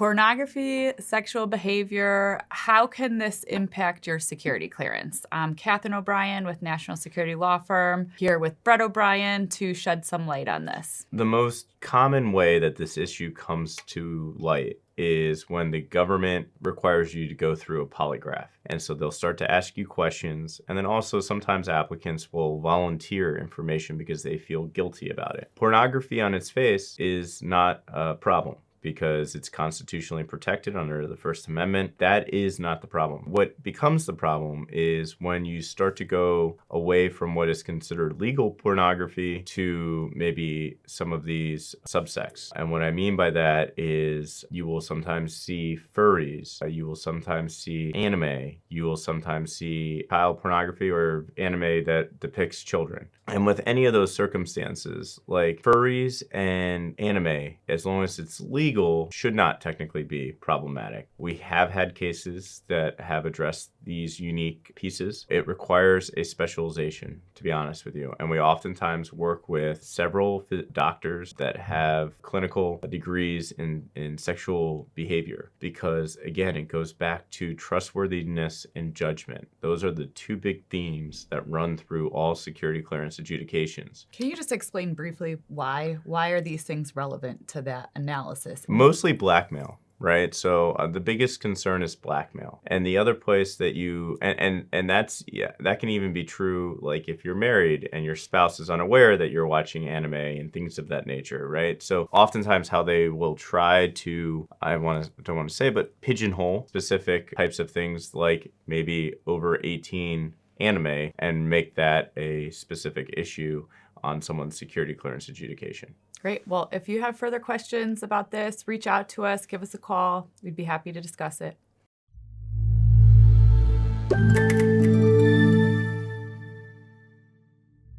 Pornography, sexual behavior, how can this impact your security clearance? I'm Catherine O'Brien with National Security Law Firm, here with Brett O'Brien to shed some light on this. The most common way that this issue comes to light is when the government requires you to go through a polygraph. And so they'll start to ask you questions. And then also sometimes applicants will volunteer information because they feel guilty about it. Pornography on its face is not a problem, because it's constitutionally protected under the First Amendment. That is not the problem. What becomes the problem is when you start to go away from what is considered legal pornography to maybe some of these subsects. And what I mean by that is you will sometimes see furries, you will sometimes see anime, you will sometimes see child pornography or anime that depicts children. And with any of those circumstances, like furries and anime, as long as it's legal, should not technically be problematic. We have had cases that have addressed these unique pieces. It requires a specialization, to be honest with you. And we oftentimes work with several doctors that have clinical degrees in sexual behavior, because again, it goes back to trustworthiness and judgment. Those are the two big themes that run through all security clearance adjudications. Can you just explain briefly why? Why are these things relevant to that analysis? Mostly blackmail, right? So the biggest concern is blackmail. And the other place that you, and that's, yeah, that can even be true, like if you're married and your spouse is unaware that you're watching anime and things of that nature, right? So oftentimes how they will try to, don't want to say, but pigeonhole specific types of things, like maybe over 18 anime, and make that a specific issue on someone's security clearance adjudication. Great. Well, if you have further questions about this, reach out to us, give us a call. We'd be happy to discuss it.